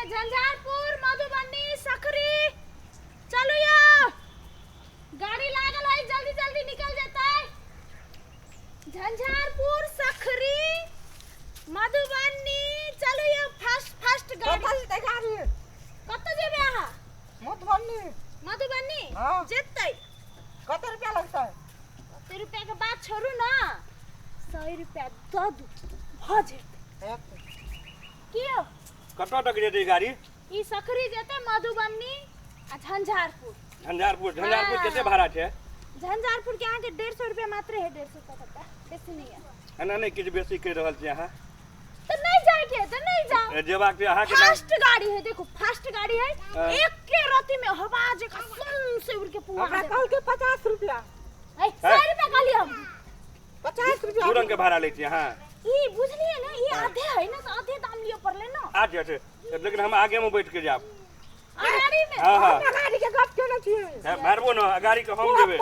झंझारपुर मधुबनी सकरी चलो या गाड़ी लागल है जल्दी जल्दी निकल जाता है। झंझारपुर सकरी मधुबनी चलो या फास्ट फास्ट गाड़ी कत जेबे आहा मधुबनी मधुबनी हां जेतै कत रुपया लगता है 100 रुपया के बात छोड़ू ना 100 रुपया दो दू भ जेतै कियो कतऽ तक जेतै गाड़ी ई सकरी जेतै मधुबनी आ झंझारपुर कते भाड़ा छै झंझारपुर के आगे 150 रुपया मात्र है 150 का पता बेसी नहीं है एना नहीं किछ बेसी कहि रहल छी अहाँ तो नहीं जाए के तो नहीं जाओ जेबाक छै अहाँ के फास्ट गाड़ी है देखो फास्ट गाड़ी है एक के रति में आवाज का सुन से उड़ के पूरा हमरा कल के 50 रुपया ए 100 रुपया कहली हम 50 रुपया तुरंत के भाड़ा लै छी अहाँ ई बुझलिए ना ई आधे है ना तो आधे दाम लियो पड़ले ना आधे छै लेकिन हम आगे में बैठ के जाब गाड़ी में हां गाड़ी के गप केना छियै मारबो ना गाड़ी के हम देबे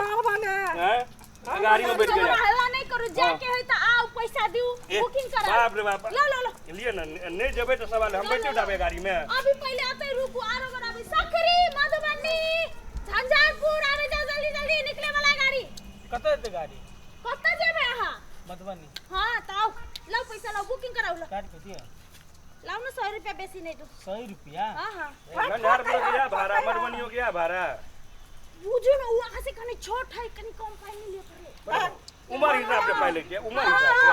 हैं गाड़ी में बैठ के जा हल्ला नहीं करू जाके है तो आओ पैसा दियो बुकिंग करा बाप रे बाप लो लो लो लिए ना नहीं जेबे तो सवाल हम बैठे जाबे गाड़ी में अभी पहले आते रुको आरो बनाबे सकरी मधुबनी झंझारपुर आवे जा जल्दी जल्दी निकले वाला गाड़ी कते ते गाड़ी कत जेबे आहा मधुबनी हां ताओ लो पैसा लो बुकिंग कराओ लो काट के दिया लाओ ना 100 रुपया बेसी नहीं दो 100 रुपया हां हां झंझारपुर के क्या भाड़ा मधुबनियों के क्या भाड़ा बुझो ना वहां से कनी छोट है कनी कम पाई नहीं ले पड़े उम्र हिसाब से पहले के उम्र हिसाब से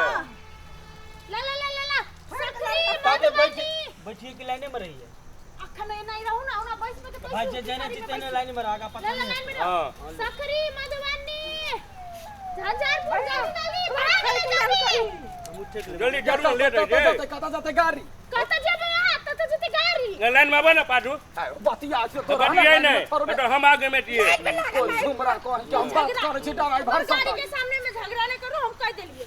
ला ला ला ला ला सकरी मधुबनी बैठिए की लाइन में रही है अखन नहीं रहू ना ओना बस में तो भाई जे जाने जितने लाइन में रहा पता नहीं हां सकरी मधुबनी झंझारपुर जल्दी जल्दी जल्दी जरूर ले दे कता जाते गाड़ी कत जेबे यहाँ तत जेते गाड़ी लाइन में आबे ना पाछू बतिया से तो बतिया नहीं तो हम आगे में दिए कोई झुमरा कौन के हम बात करे छी ड्राइवर सब गाड़ी के सामने में झगड़ा नहीं करो हम कह देलिए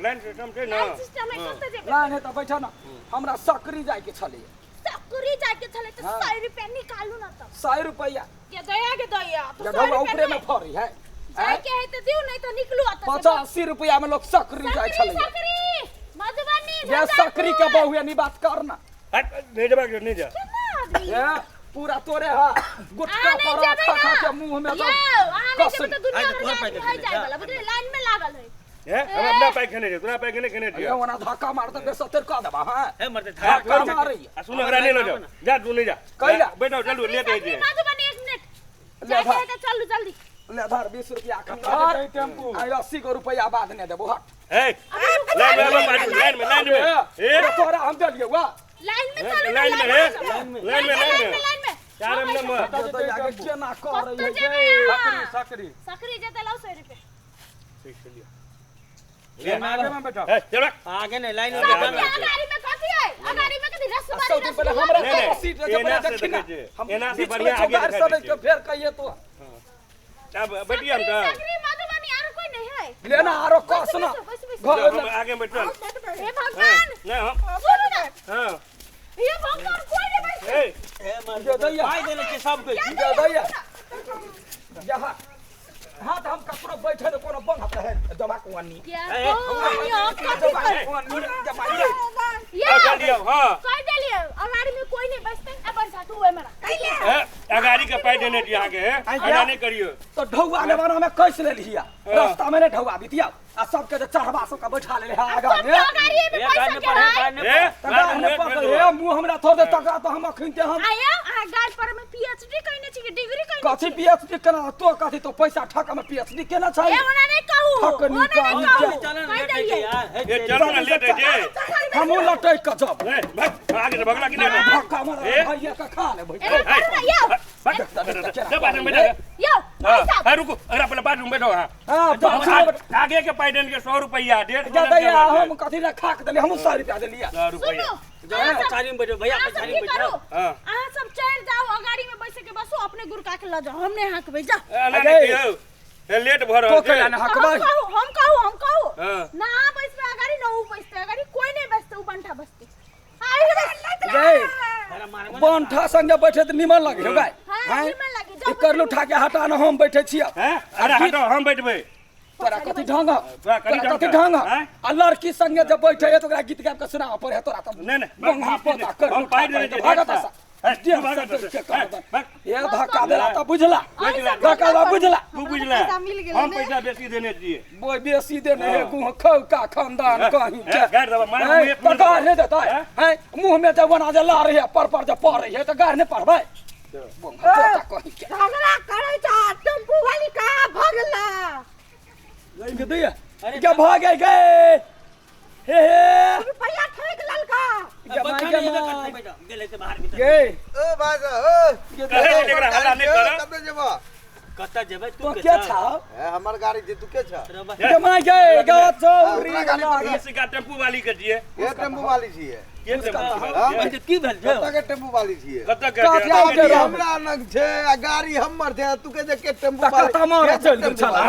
लाइन सिस्टम छै ना सिस्टम है कत जेबे लाइन है तो बैठा ना हमरा सकरी जाय के छले सकरी जाके चले तो 100 रुपया निकालू ना तब 100 रुपया के दया तो जब ऊपरे में फरी है जाके है तो दियो नहीं तो निकलू आता 85 रुपया में लोग सकरी जाय छले सकरी मधुबनी ये सकरी के बहुए नी बात करना हट नहीं जबाक नहीं जा ये पूरा तोरे हा गुटका पर खा के मुंह में तो कस तो दुनिया में जाए वाला बुझले लाइन में लागल है हम अपना पैक खेने रे तोरा पैक नहीं खेने ये ओना धक्का मार दे 70 का देबा हां ए मरते धक्का मार सुनो हरा नहीं लो जा तू नहीं जा कइला बैठो जल्दी ले दे जे मधुबनी 1 मिनट जाके चल जल्दी ले धर 20 रुपया खा टेम्पू आई 80 को रुपया बाद ने देबो हट ए लाइन में ए तोरा हम दे लियो वा लाइन में चलो लाइन में चार नंबर तो आगे केना कर रही है सकरी सकरी जते लो 100 रुपया ठीक से लिया ले आगे में बैठो ए चल आगे नहीं लाइन में गाड़ी में कथी है गाड़ी में कथी रसवारी सबसे पहले हमरा सीट ले बड़ा देखना हम एना से बढ़िया आगे दिखा फिर कहिए तो अब बैठिए हम तो सकरी मधुबनी और कोई नहीं है लेना आरो कस ना घर आगे बैठो हे भगवान नहीं हम सुनो ना हां ये भगवान कोई नहीं बैठे ए जो दैया भाई देने के सब के जो दैया जहां हां तो हम कपड़ो बैठे तो कोनो बंद है दबाक वानी क्या ये जल्दी आओ हां कह देलिए अगाड़ी में कोई नहीं बचते अपन साटू हुए मेरा गाड़ी का पाई देने दिया आगे है आना नहीं करियो तो ढौआ ने बारे में कैसे ले लिया रास्ता में ने ढौआ बितिया आ सबके जो चढ़वा सब का बैठा ले आगा में गाड़ी में पैसा के ए मुंह हमरा थोड़ दे तक तो हम अखनते हम आया आ गाड़ी पर में पीएचडी कइने छी डिग्री कइने कथि पीएचडी केना तो कथि तो पैसा ठका में पीएचडी केना छै ए ओना नहीं कहू ठकनी का ये चलो ना ले दे जे हम लटै के जब भाग आगे से भगला कि ना धक्का मार भैया का खा ले भैया जब बाथरूम में यो हां रुको अरे पहले बाथरूम बैठो हां आगे के पाई देने के 100 रुपया 150 दैया हम कथि ना खा के देली हम 100 रुपया देलिया 100 रुपया पछाड़ी में बैठो भैया पछाड़ी में बैठो हां आ सब चढ़ जाओ गाड़ी में बैठ के बसो अपने गुरका के ल जाओ हमने हाक भेजा लेट भर तो कहला ना हकबा हम कहू ना बैठ पे गाड़ी ना ऊ बैठ गाड़ी कोई नहीं बैठते ऊ बंठा बसते बंठा संगे बैठे त निमन लगे हो गाय हां निमन लगे कर लो उठा के हटा ना हम बैठे छियै अरे हटो हम बैठबे तोरा कथि ढंग कथि ढंग आ लड़की संगे जब बैठे है तो ओकरा गीत गाब के सुनाव पड़े तोरा त नहीं बंगा पता कर हम पाई देने भागत तू भागा तो ये धक्का देला त बुझला बुझला धक्का दा बुझला तू बुझला हम पैसा बेसी देने दिए बोय बेसी देने है गुह खौ का खानदान कहीं के गाड़ दबा मार तो गार नहीं देता है मुंह में जब बना जे ला रही है पर जब पड़ रही है तो गार नहीं पड़बै कहीं के झगड़ा करे जा टेम्पू वाली का भगला लेके दिया क्या भाग गए हे रुपया ठेक ललका गे ओ बाजा ओ कहे लेकरा हल्ला नहीं कर कब जेबो कता जेबै तो क्या था हमर गाड़ी जे तू के छ जमाई गए गात चौरी किसी का टेम्पू वाली के दिए ये टेम्पू वाली छिए के टेम्पू हां वाली की भेल छै कत के टेम्पू वाली छिए कत गाड़ी के हमरा नग छे आ गाड़ी हमर छे तू के जे के टेम्पू वाली कता मार चल गेल छला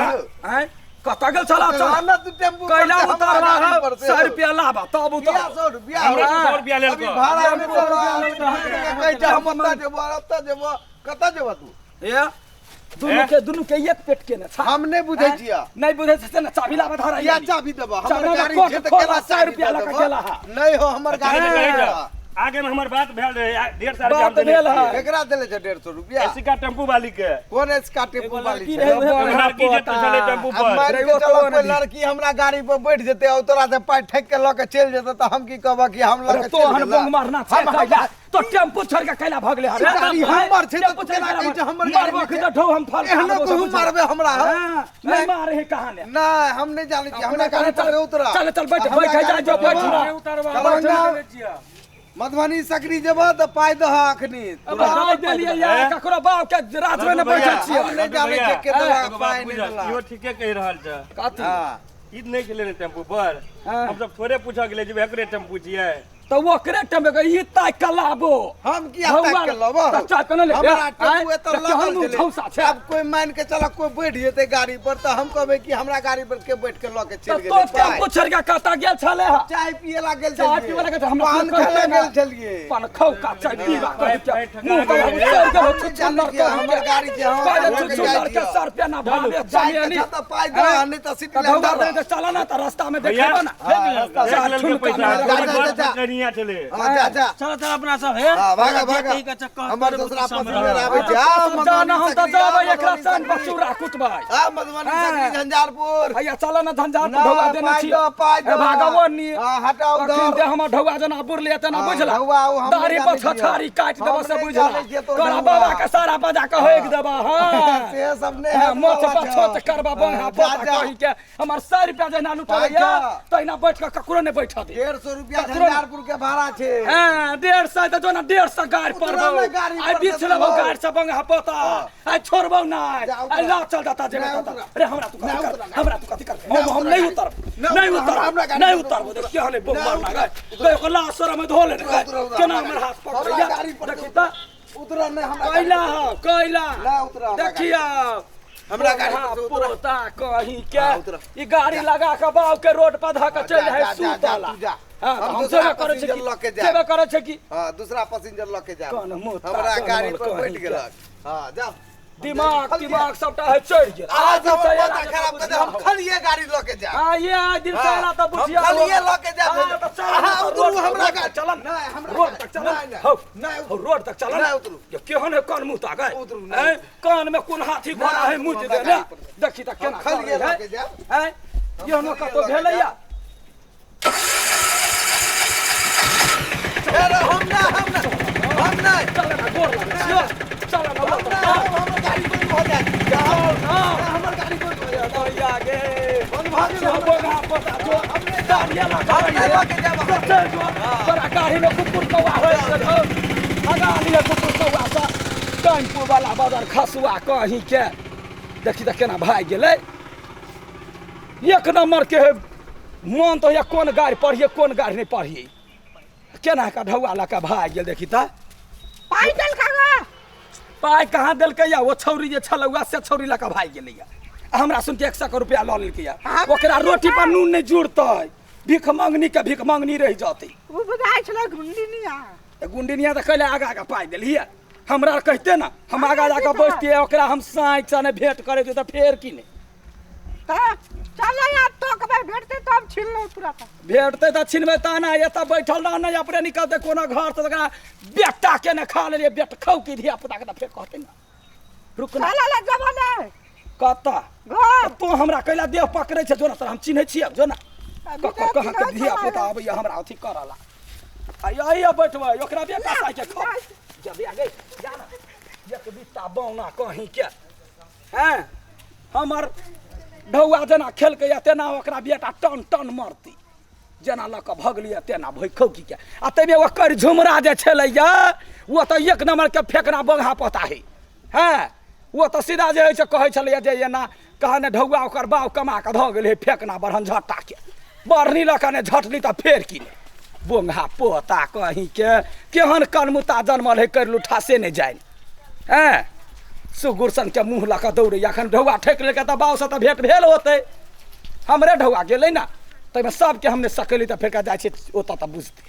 हैं कता गेल छला ना तू टेम्पू कैला उतारवा 100 रुपया लाबा तब उतार 100 रुपया हमरा 100 रुपया लेल अभी को भाड़ा में कह जा हम ओता जेबो ओता जेबो कत जेबो तू ये दुनु के एक पेट के न छा हम नहीं बुझै छिया नहीं बुझे से न चाबी लाबा धरा या चाबी देबो हमर चाबी गाड़ी कोट छे त खोला, केला 100 रुपया लगा गेला हा। नहीं हो हमर गाड़ी आगे में हमर बात भेल रहे 1.5 साल बात भेल है। एकरा देले छे 150 रुपया ऐसी का टेम्पू वाली के कौन इसका टेम्पू वाली लड़की छे रहे उहे लड़की जे तो चले टेम्पू अब पर मान के चलो कोई लड़की हमरा गाड़ी पर बैठ जेते और तोरा से पाई ठेक के ल के चल जेते त हम की कहबो कि हम ल के तो हन बंग मारना छे कैला तो टेम्पू छोड़ के कैला भागले हरे गाड़ी हमर छे तो केना कहै छै हमर गाड़ी मारबो के ठो हम फल एहनो कहू मारबे हमरा नहीं मारे है कहां ने नहीं हम नहीं जाने छी हमरा गाड़ी पर उतरा चल चल बैठ जा जो बैठ मधुबनी सकरी जेबो त पाई दह अखनी अब हाय देलिए या ककरो बाप के रात में न बैठल छिए हम नहीं जाने के केतना पाई नहीं देला यो ठीके कहि रहल छ कथी हां ईद नहीं खेले टेम्पू पर हाँ। हम सब थोड़े पूछा गेले जे एकरे टेम्पू छियै तो वो करेक्ट में गई ई ताक कलाबो हम की तक के लबो चाचा कने ले हमरा टेम्पू एत लगल झौसा छे अब कोई मान के चला कोई बैठ जेते गाड़ी पर त हम कहबे कि हमरा गाड़ी पर के बैठ के ल के चल तो गेल टेम्पू छोड़ के कता गेल छले हा चाय पिए ला गेल चाय पिए ला गेल हम पान खाए गेल छलिए पान खाओ का चाय पीवा मुंह का चल के हो जाने के हमर गाड़ी के हम पहले छुछुंदर के 100 रुपया ना भावे चाय जाने के त पाई दो नहीं त सीट ले ढौगा अंदर दे चला ना त रास्ता में भैया देखेबो ना देख लेल के पैसा जा। कनिया चले जा जा चल चल अपना सब है हां भागा भागा का चक्कर हमर दूसरा पैसेंजर आबै छै आ जाना हम त जाबे एकरा सन बचूरा कुटबै आ मधुबनी सकरी झंझारपुर भैया चला ना झंझार पर ढौगा देना छी भागवो नी हां हटाओ दो अखन दे हमर ढौगा जना बुर ले तना बुझला दाढ़ी पर छछारी काट देबो से बुझला तोरा बाबा के सारा बजा के होइक देबा हां से सब ने मोच पर छोट करबा बंगा पोता कहि के हमर 100 रुपया जेना लुटाइया तइना बैठ के ककरो ने बैठा दे 150 रुपया झंझारपुर के भाड़ा छै हां 150 त जोना 150 गाड़ पर आई बीच लेबो गाड़ से बंगा पोता आई छोड़बो ना आई ला चल जाता जेबे अरे हमरा तू कथि कर हम नहीं उतर नहीं उतर देख के हले बम मारना गए देखो लाशर में धोले ने केना हमर हाथ पकड़िया देखि त उतरा ने हमरा कैला ना उतरा देखिया हमरा गाड़ी पर से उतरा पोता कहीं के उतरा। ई गाड़ी लगा के बाव के रोड पर धक चल है जा, सुतला तू जा। हां हम हम दूसरा सेवा करे छी पैसेंजर लऽ के जाएब। सेवा करे छी कि हां दूसरा पैसेंजर ल के जा कौन मुंह हमरा ताकल गाड़ी पर कहीं बैठ के। गेलक हां जा दिमाग सबटा है चढ़ गेल आज हम पता खराब कर दे हम खलिए गाड़ी ल के जा हां ये दिन से आला त बुझिया हम खलिए ल के जा हां उतरू हमरा गाड़ी चलन नहीं हमरा रोड तक चलन हो नहीं रोड तक चलन नहीं उतरू ये केहन है कान मुंह ताक है उतरू, नहीं। हैं? कान में कोन हाथी घोड़ा है मुंह दे ना देखी त केना खलिए करे ल है के जा हैं ये हम कतो भेलैया अरे हम नहीं चल ना गोर लगा चल ना हमर गाड़ी पर हो जाए जाओ हमर गाड़ी पर हो जाए तो आगे बंद भागे जो बोगा पता जो हमने गाड़ियां लगा के जा बड़ा गाड़ी में कुकुर कौवा हो गाड़ी में कुकुर कौवा सा टेम्पू वाला बाजार खसुआ कहीं के देखी त केना भाग गेलै एक नंबर के मन तो ये कोन गाड़ी पढ़िए कोन गाड़ी नहीं पढ़िए केना का ढौआ लका भाग गेल देखी त पाई दल का पाई कहाँ देलकै या वो छौरी जे छलौआ से छौरी लका भाग गेलै या हमरा सुन के 100 रुपया ल लेलकै या ओकरा रोटी पर नून नहीं जुड़तै भीख मांगनी रह जाते वो बुझाई छला गुंडीनिया गुंडनिया तो कैले आगा पाई दिलिए हमरा कहते ना हम आगा जाके बैठतिए ओकरा हम साइक से ने भेंट करे तो फेर की ने चलो यार तो कभी भेटते तो हम छीन लो पूरा का भेटते तो छिनबे ताना एतऽ बैठल रह नहीं अपने निकलते कोनो घर से तकरा बेटा के ने खा ले बेट खाऊ की धिया पुता के फेर कहते ना रुक ना चला ले जमाने कता घर तो हमरा कैला देह पकड़े छै जो ना हम चिन्है छियै जो ना अभी तो कहाँ के चिन्है धिया छै पुता आबै हमरा अथी करला आइया बैठबै ओकरा बेटा साइ के खा जल्दी आ गई जा ना एक बित्ता बौना कहीं के हैं हमर ढौआ जेना खेलकै तेना ओकरा बेटा टन टन मरती जेना लऽ कऽ भगलियै तेना भैखौ की के आ तैमे ओकर झुमरा जे छलैया वो तऽ एक नंबर के फेकना बगहा पता है हैं वो तऽ सीधा जे होइ छै कहै छलैया जे एना कहने ढौआ ओकर बाप कमा के धऽ गेलै फेकना बरहन झट्टा के बरनी लऽ कऽ ने झटली तऽ फेर की ने बोंगा पोता कहीं के केहन कनमुता जन्मल है कर लुठा से नहीं जाए हैं सुगुरसन के मुँह लऽ कऽ दौड़े अखन ढौआ ठेक लेके तऽ बाबू से तऽ भेंट भेल होते हमरे ढौआ गेलै ना तैमे सबके हमने सकैली तऽ फेर जाइ छै ओतऽ तऽ बुझतै